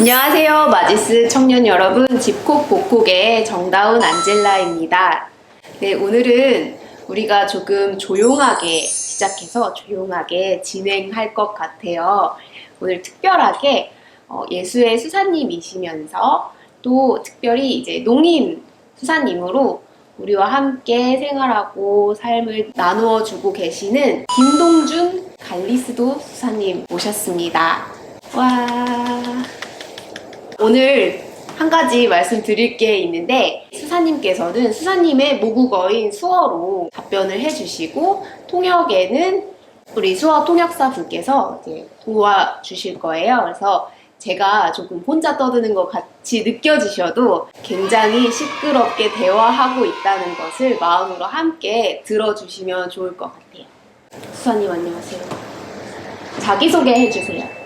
안녕하세요. 마지스 청년 여러분, 집콕 복콕의 정다운 안젤라입니다. 네, 오늘은 우리가 조금 조용하게 시작해서 조용하게 진행할 것 같아요. 오늘 특별하게 예수의 수사님이시면서 또 특별히 이제 농인 수사님으로 우리와 함께 생활하고 삶을 나누어 주고 계시는 김동준 갈리스도 수사님 모셨습니다. 와. 오늘 한 가지 말씀드릴 게 있는데, 수사님께서는 수사님의 모국어인 수어로 답변을 해주시고, 통역에는 우리 수어 통역사 분께서 이제 도와주실 거예요. 그래서 제가 조금 혼자 떠드는 것 같이 느껴지셔도 굉장히 시끄럽게 대화하고 있다는 것을 마음으로 함께 들어주시면 좋을 것 같아요. 수사님 안녕하세요. 자기소개 해주세요.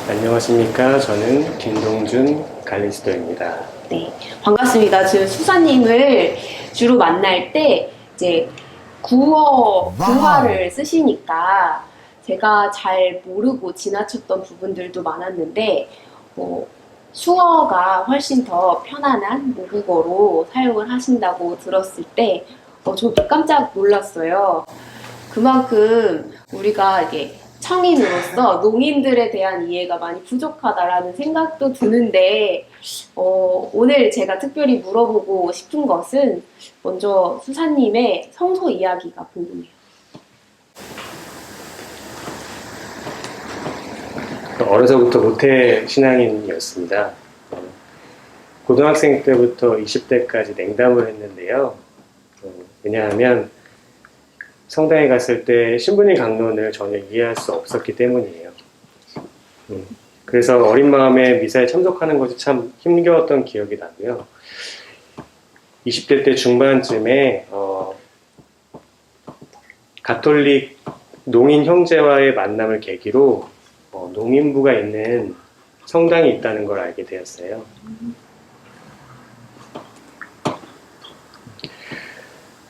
안녕하십니까. 저는 김동준 갈리스도입니다. 네, 반갑습니다. 저 수사님을 주로 만날 때 이제 구화를 쓰시니까 제가 잘 모르고 지나쳤던 부분들도 많았는데 수어가 훨씬 더 편안한 모국어로 사용을 하신다고 들었을 때 저도 깜짝 놀랐어요. 그만큼 우리가 이게 청인으로서 농인들에 대한 이해가 많이 부족하다라는 생각도 드는데 오늘 제가 특별히 물어보고 싶은 것은 먼저 수사님의 성소 이야기가 궁금해요. 어려서부터 모태 신앙인이었습니다. 고등학생 때부터 20대까지 냉담을 했는데요. 왜냐하면 성당에 갔을 때 신부님 강론을 전혀 이해할 수 없었기 때문이에요. 그래서 어린 마음에 미사에 참석하는 것이 참 힘겨웠던 기억이 나고요. 20대 때 중반쯤에 가톨릭 농인 형제와의 만남을 계기로 농인부가 있는 성당이 있다는 걸 알게 되었어요.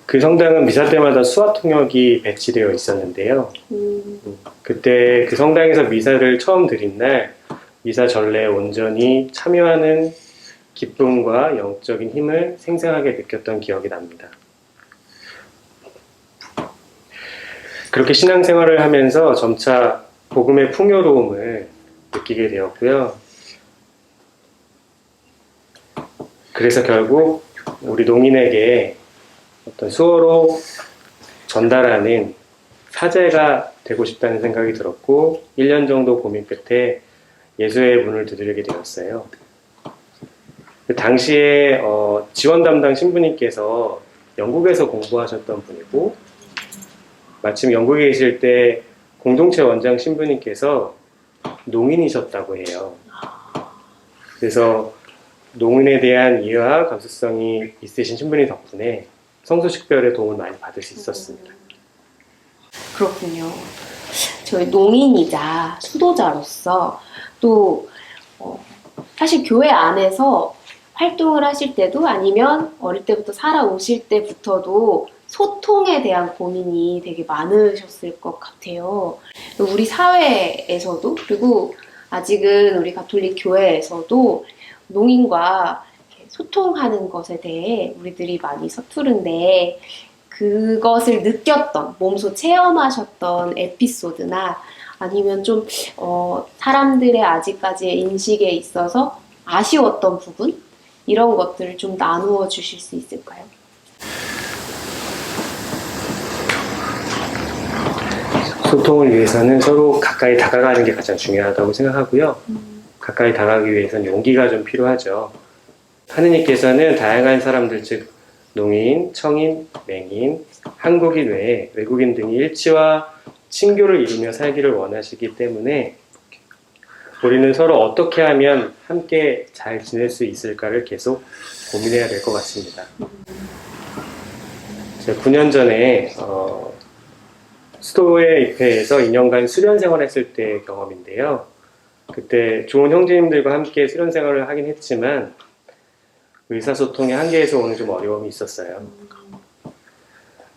그 성당은 미사 때마다 수화 통역이 배치되어 있었는데요. 그때 그 성당에서 미사를 처음 드린 날 미사 전례에 온전히 참여하는 기쁨과 영적인 힘을 생생하게 느꼈던 기억이 납니다. 그렇게 신앙생활을 하면서 점차 복음의 풍요로움을 느끼게 되었고요. 그래서 결국 우리 농인에게 어떤 수어로 전달하는 사제가 되고 싶다는 생각이 들었고 1년 정도 고민 끝에 예수의 문을 두드리게 되었어요. 그 당시에 지원 담당 신부님께서 영국에서 공부하셨던 분이고 마침 영국에 계실 때 공동체 원장 신부님께서 농인이셨다고 해요. 그래서 농인에 대한 이해와 감수성이 있으신 신부님 덕분에 성소식별에 도움을 많이 받을 수 있었습니다. 그렇군요. 저희 농인이자 수도자로서 또 사실 교회 안에서 활동을 하실 때도 아니면 어릴 때부터 살아오실 때부터도 소통에 대한 고민이 되게 많으셨을 것 같아요. 우리 사회에서도 그리고 아직은 우리 가톨릭 교회에서도 농인과 소통하는 것에 대해 우리들이 많이 서투른데 그것을 느꼈던, 몸소 체험하셨던 에피소드나 아니면 좀 사람들의 아직까지의 인식에 있어서 아쉬웠던 부분? 이런 것들을 좀 나누어 주실 수 있을까요? 소통을 위해서는 서로 가까이 다가가는 게 가장 중요하다고 생각하고요. 가까이 다가가기 위해서는 용기가 좀 필요하죠. 하느님께서는 다양한 사람들, 즉 농인, 청인, 맹인, 한국인 외에 외국인 등이 일치와 친교를 이루며 살기를 원하시기 때문에 우리는 서로 어떻게 하면 함께 잘 지낼 수 있을까를 계속 고민해야 될 것 같습니다. 제가 9년 전에 수도에 입회해서 2년간 수련 생활했을 때 경험인데요. 그때 좋은 형제님들과 함께 수련 생활을 하긴 했지만 의사소통의 한계에서 오는 좀 어려움이 있었어요.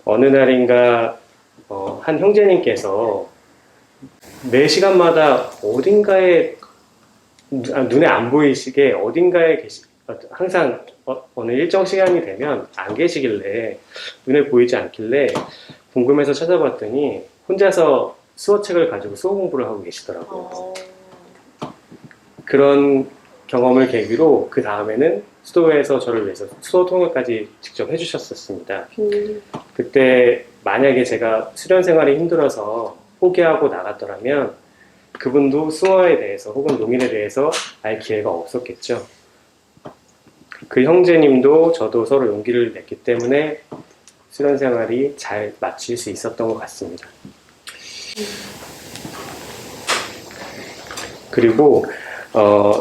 어느 날인가 한 형제님께서 매 시간마다 어딘가에 눈에 안 보이시게 어딘가에 항상 어느 일정 시간이 되면 안 계시길래 눈에 보이지 않길래 궁금해서 찾아봤더니 혼자서 수어책을 가지고 수어 공부를 하고 계시더라고요. 그런 경험을 계기로 그 다음에는 수도에서 저를 위해서 수어 통역까지 직접 해주셨었습니다. 그때 만약에 제가 수련 생활이 힘들어서 포기하고 나갔더라면 그분도 수어에 대해서 혹은 농인에 대해서 알 기회가 없었겠죠. 그 형제님도 저도 서로 용기를 냈기 때문에 수련 생활이 잘 마칠 수 있었던 것 같습니다. 그리고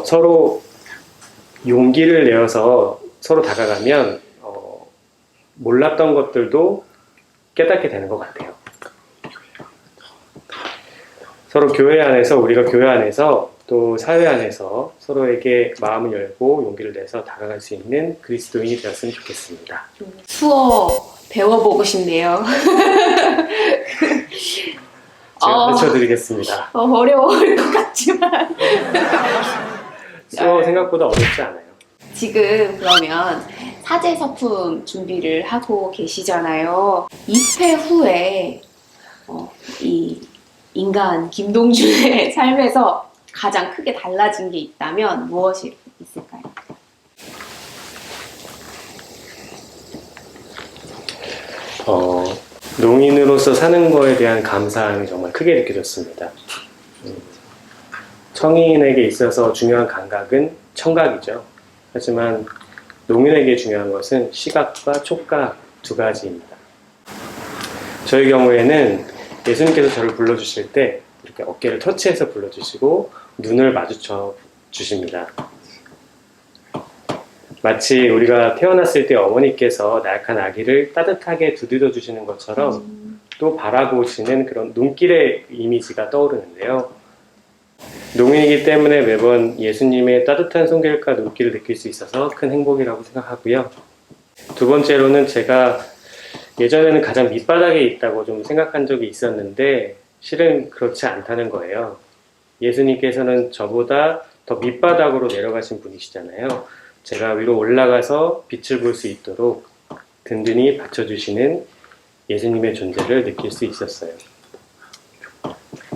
서로 용기를 내어서 서로 다가가면 몰랐던 것들도 깨닫게 되는 것 같아요. 서로 교회 안에서, 우리가 교회 안에서 또 사회 안에서 서로에게 마음을 열고 용기를 내서 다가갈 수 있는 그리스도인이 되었으면 좋겠습니다. 수어 배워보고 싶네요. 제가 가르쳐드리겠습니다. 어려울 것 같지만 수어 생각보다 어렵지 않아요. 지금 그러면 사제서품 준비를 하고 계시잖아요. 입회 후에 이 인간 김동준의 삶에서 가장 크게 달라진 게 있다면 무엇이 있을까요? 농인으로서 사는 거에 대한 감사함이 정말 크게 느껴졌습니다. 청인에게 있어서 중요한 감각은 청각이죠. 하지만 농인에게 중요한 것은 시각과 촉각 두 가지입니다. 저의 경우에는 예수님께서 저를 불러주실 때 이렇게 어깨를 터치해서 불러주시고 눈을 마주쳐 주십니다. 마치 우리가 태어났을 때 어머니께서 나약한 아기를 따뜻하게 두드려 주시는 것처럼 또 바라보시는 그런 눈길의 이미지가 떠오르는데요. 농인이기 때문에 매번 예수님의 따뜻한 손길과 눈길을 느낄 수 있어서 큰 행복이라고 생각하고요. 두 번째로는 제가 예전에는 가장 밑바닥에 있다고 좀 생각한 적이 있었는데 실은 그렇지 않다는 거예요. 예수님께서는 저보다 더 밑바닥으로 내려가신 분이시잖아요. 제가 위로 올라가서 빛을 볼 수 있도록 든든히 받쳐주시는 예수님의 존재를 느낄 수 있었어요.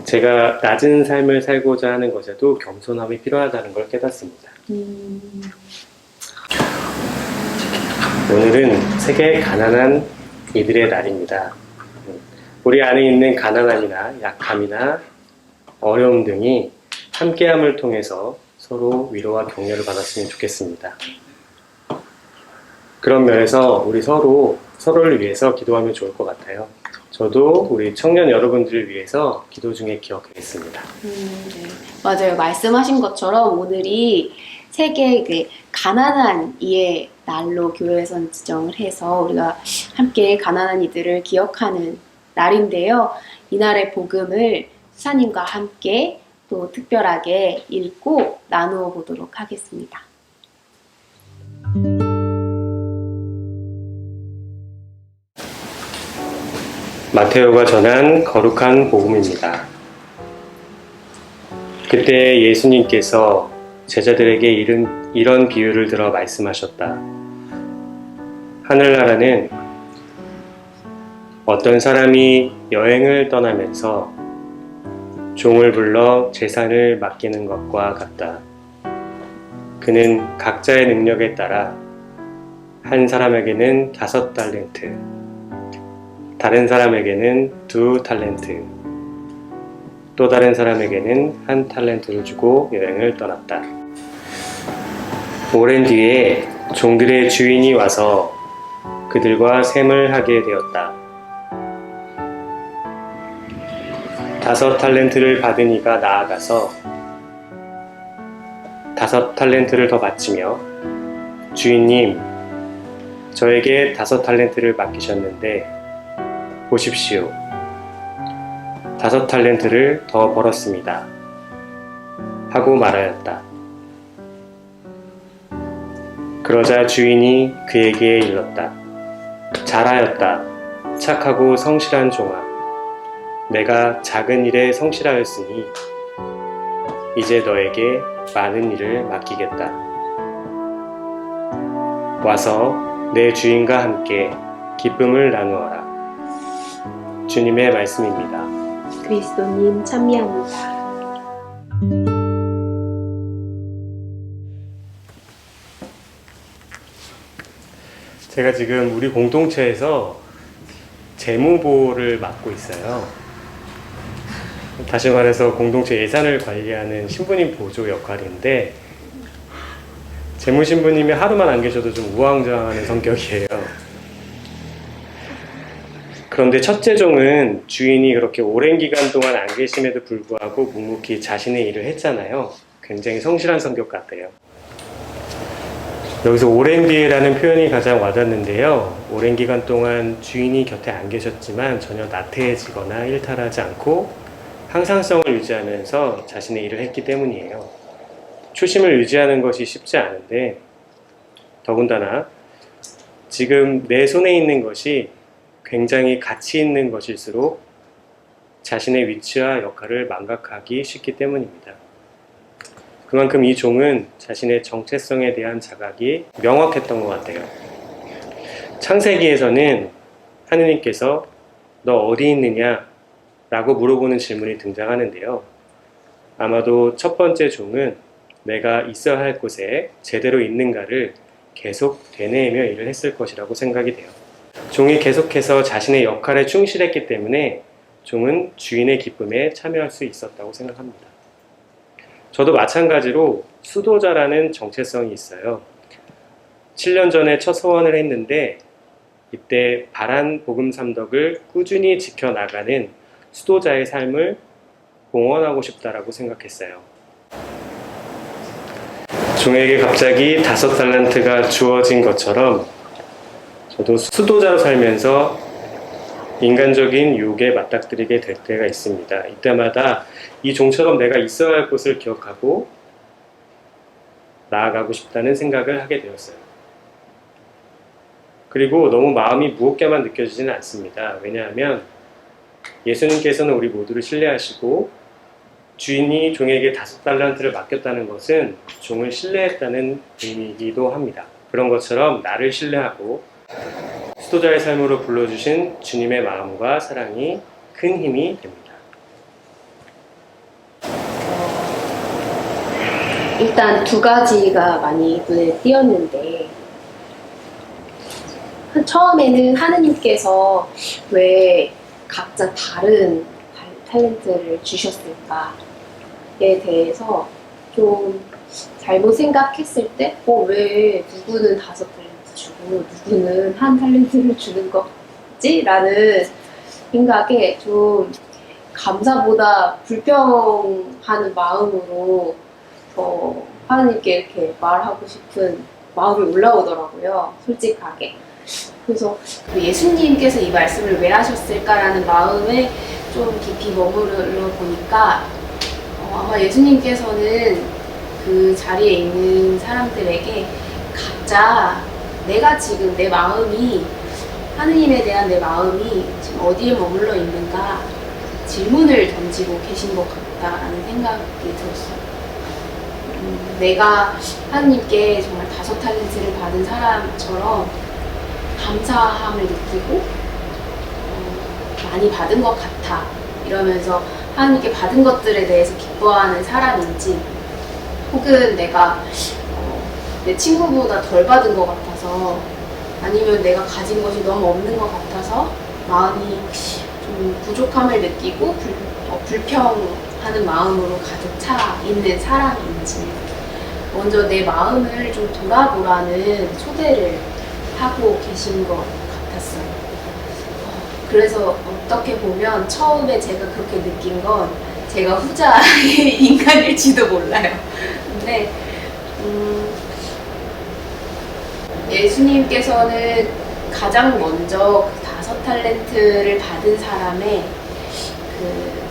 제가 낮은 삶을 살고자 하는 것에도 겸손함이 필요하다는 걸 깨닫습니다. 오늘은 세계 가난한 이들의 날입니다. 우리 안에 있는 가난함이나 약함이나 어려움 등이 함께함을 통해서 서로 위로와 격려를 받았으면 좋겠습니다. 그런 면에서 우리 서로를 위해서 기도하면 좋을 것 같아요. 저도 우리 청년 여러분들을 위해서 기도 중에 기억하겠습니다. 네. 맞아요. 말씀하신 것처럼 오늘이 세계 가난한 이의 날로 교회에서는 지정을 해서 우리가 함께 가난한 이들을 기억하는 날인데요. 이날의 복음을 수사님과 함께 또 특별하게 읽고 나누어 보도록 하겠습니다. 마테오가 전한 거룩한 복음입니다. 그때 예수님께서 제자들에게 이런 비유를 들어 말씀하셨다. 하늘나라는 어떤 사람이 여행을 떠나면서 종을 불러 재산을 맡기는 것과 같다. 그는 각자의 능력에 따라 한 사람에게는 5달란트, 다른 사람에게는 2달란트, 또 다른 사람에게는 1달란트를 주고 여행을 떠났다. 오랜 뒤에 종들의 주인이 와서 그들과 셈을 하게 되었다. 5달란트를 받은 이가 나아가서 5달란트를 더 바치며 주인님, 저에게 5달란트를 맡기셨는데 보십시오. 5달란트를 더 벌었습니다. 하고 말하였다. 그러자 주인이 그에게 일렀다. 잘하였다. 착하고 성실한 종아. 내가 작은 일에 성실하였으니 이제 너에게 많은 일을 맡기겠다. 와서 내 주인과 함께 기쁨을 나누어라. 주님의 말씀입니다. 그리스도님 찬미합니다. 제가 지금 우리 공동체에서 재무보를 맡고 있어요. 다시 말해서 공동체 예산을 관리하는 신부님 보조 역할인데, 재무신부님이 하루만 안 계셔도 좀 우왕좌왕하는 성격이에요. 그런데 첫째 종은 주인이 그렇게 오랜 기간 동안 안 계심에도 불구하고 묵묵히 자신의 일을 했잖아요. 굉장히 성실한 성격 같아요. 여기서 오랜 뒤에라는 표현이 가장 와닿는데요. 오랜 기간 동안 주인이 곁에 안 계셨지만 전혀 나태해지거나 일탈하지 않고 항상성을 유지하면서 자신의 일을 했기 때문이에요. 초심을 유지하는 것이 쉽지 않은데, 더군다나 지금 내 손에 있는 것이 굉장히 가치 있는 것일수록 자신의 위치와 역할을 망각하기 쉽기 때문입니다. 그만큼 이 종은 자신의 정체성에 대한 자각이 명확했던 것 같아요. 창세기에서는 하느님께서 너 어디 있느냐? 라고 물어보는 질문이 등장하는데요. 아마도 첫 번째 종은 내가 있어야 할 곳에 제대로 있는가를 계속 되뇌이며 일을 했을 것이라고 생각이 돼요. 종이 계속해서 자신의 역할에 충실했기 때문에 종은 주인의 기쁨에 참여할 수 있었다고 생각합니다. 저도 마찬가지로 수도자라는 정체성이 있어요. 7년 전에 첫 소원을 했는데 이때 바란 복음 삼덕을 꾸준히 지켜나가는 수도자의 삶을 봉헌하고 싶다라고 생각했어요. 종에게 갑자기 5달란트가 주어진 것처럼 저도 수도자로 살면서 인간적인 유혹에 맞닥뜨리게 될 때가 있습니다. 이때마다 이 종처럼 내가 있어야 할 곳을 기억하고 나아가고 싶다는 생각을 하게 되었어요. 그리고 너무 마음이 무겁게만 느껴지지는 않습니다. 왜냐하면 예수님께서는 우리 모두를 신뢰하시고 주인이 종에게 5달란트를 맡겼다는 것은 종을 신뢰했다는 의미이기도 합니다. 그런 것처럼 나를 신뢰하고 수도자의 삶으로 불러주신 주님의 마음과 사랑이 큰 힘이 됩니다. 일단 두 가지가 많이 눈에 띄었는데, 처음에는 하느님께서 왜 각자 다른 탤런트를 주셨을까에 대해서 좀 잘못 생각했을 때, 왜 누구는 5탤런트 주고 누구는 1탤런트를 주는 거지? 라는 생각에 좀 감사보다 불평하는 마음으로 하나님께 이렇게 말하고 싶은 마음이 올라오더라고요. 솔직하게. 그래서 예수님께서 이 말씀을 왜 하셨을까라는 마음에 좀 깊이 머무르려 보니까 아마 예수님께서는 그 자리에 있는 사람들에게 각자 내가 지금 내 마음이, 하느님에 대한 내 마음이 지금 어디에 머물러 있는가 질문을 던지고 계신 것 같다라는 생각이 들었어요. 내가 하느님께 정말 5탤런트를 받은 사람처럼 감사함을 느끼고 많이 받은 것 같아 이러면서 하나님께 받은 것들에 대해서 기뻐하는 사람인지, 혹은 내가 내 친구보다 덜 받은 것 같아서, 아니면 내가 가진 것이 너무 없는 것 같아서 마음이 좀 부족함을 느끼고 불평하는 마음으로 가득 차 있는 사람인지, 먼저 내 마음을 좀 돌아보라는 초대를 하고 계신 것 같았어요. 그래서 어떻게 보면 처음에 제가 그렇게 느낀 건 제가 후자의 인간일지도 몰라요. 근데 예수님께서는 가장 먼저 그 5탤런트를 받은 사람의 그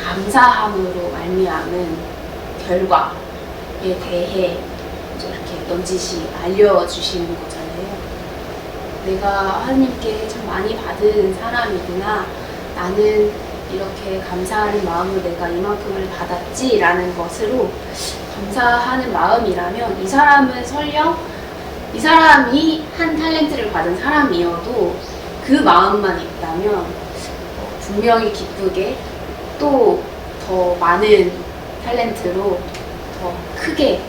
감사함으로 말미암은 결과에 대해 이렇게 넌지시 알려주시는 거잖아요. 내가 하나님께 참 많이 받은 사람이구나. 나는 이렇게 감사하는 마음으로 내가 이만큼을 받았지라는 것으로 감사하는 마음이라면 이 사람은 설령 이 사람이 한 탤런트를 받은 사람이어도 그 마음만 있다면 분명히 기쁘게 또 더 많은 탤런트로 더 크게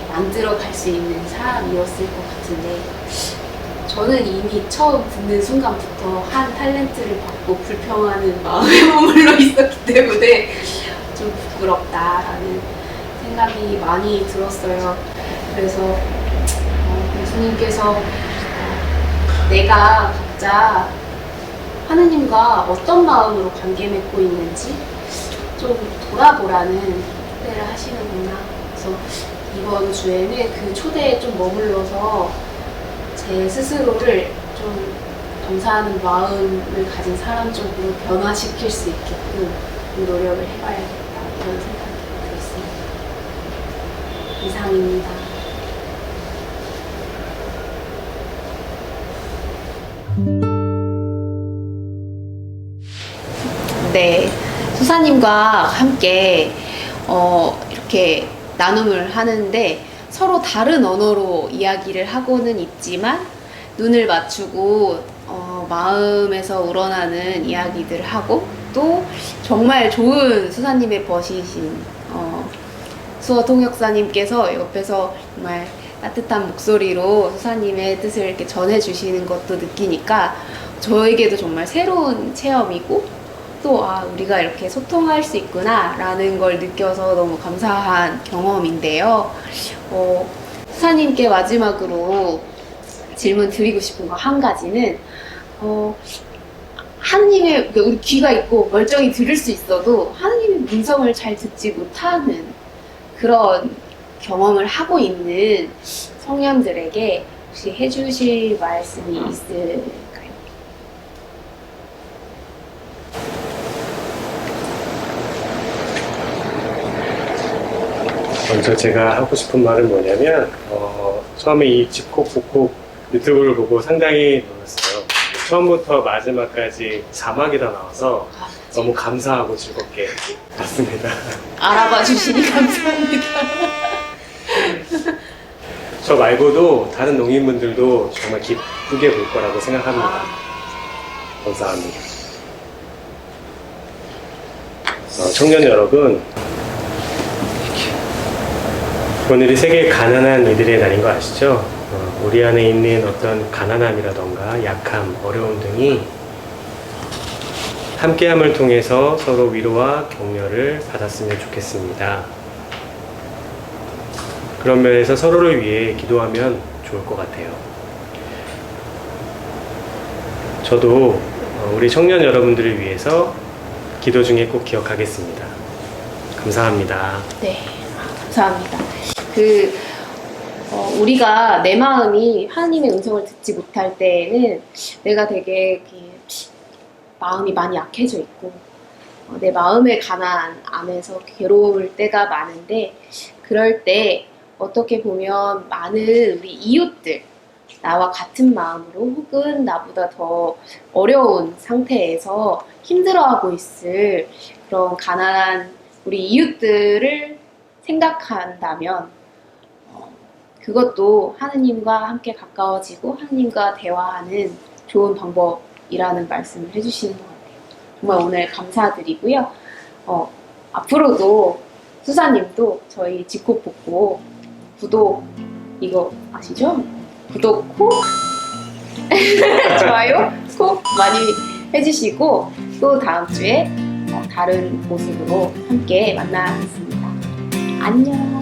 만들어 갈 수 있는 사람이었을 것 같은데 저는 이미 처음 듣는 순간부터 한 탤런트를 받고 불평하는 마음에 머물러 있었기 때문에 좀 부끄럽다라는 생각이 많이 들었어요. 그래서 예수님께서 내가 각자 하느님과 어떤 마음으로 관계 맺고 있는지 좀 돌아보라는 초대를 하시는구나. 그래서 이번 주에는 그 초대에 좀 머물러서 제 스스로를 좀 감사하는 마음을 가진 사람 쪽으로 변화시킬 수 있게끔 노력을 해봐야겠다 이런 생각이 들었습니다. 이상입니다. 네, 수사님과 함께 이렇게 나눔을 하는데 서로 다른 언어로 이야기를 하고는 있지만 눈을 맞추고 마음에서 우러나는 이야기들을 하고 또 정말 좋은 수사님의 버시신 수어 통역사님께서 옆에서 정말 따뜻한 목소리로 수사님의 뜻을 이렇게 전해주시는 것도 느끼니까 저에게도 정말 새로운 체험이고 또 우리가 이렇게 소통할 수 있구나 라는 걸 느껴서 너무 감사한 경험인데요. 수사님께 마지막으로 질문 드리고 싶은 거 한 가지는 하느님의 우리 귀가 있고 멀쩡히 들을 수 있어도 하느님의 음성을 잘 듣지 못하는 그런 경험을 하고 있는 성령들에게 혹시 해주실 말씀이 있을까요? 먼저 제가 하고 싶은 말은 뭐냐면 처음에 이 집콕복콕 유튜브를 보고 상당히 놀랐어요. 처음부터 마지막까지 자막이 다 나와서 너무 감사하고 즐겁게 봤습니다. 알아봐 주시니 감사합니다. 저 말고도 다른 농인분들도 정말 기쁘게 볼 거라고 생각합니다. 감사합니다. 청년 여러분, 오늘이 세계 가난한 이들의 날인 거 아시죠? 우리 안에 있는 어떤 가난함이라던가 약함, 어려움 등이 함께함을 통해서 서로 위로와 격려를 받았으면 좋겠습니다. 그런 면에서 서로를 위해 기도하면 좋을 것 같아요. 저도 우리 청년 여러분들을 위해서 기도 중에 꼭 기억하겠습니다. 감사합니다. 네, 감사합니다. 우리가 내 마음이 하나님의 음성을 듣지 못할 때에는 내가 되게 이렇게 마음이 많이 약해져 있고 내 마음의 가난 안에서 괴로울 때가 많은데 그럴 때 어떻게 보면 많은 우리 이웃들 나와 같은 마음으로 혹은 나보다 더 어려운 상태에서 힘들어하고 있을 그런 가난한 우리 이웃들을 생각한다면 그것도 하느님과 함께 가까워지고 하느님과 대화하는 좋은 방법이라는 말씀을 해주시는 것 같아요. 정말 오늘 감사드리고요. 앞으로도 수사님도 저희 집콕복콕 구독 이거 아시죠? 구독 콕 좋아요 콕 많이 해주시고 또 다음 주에 다른 모습으로 함께 만나겠습니다. 안녕.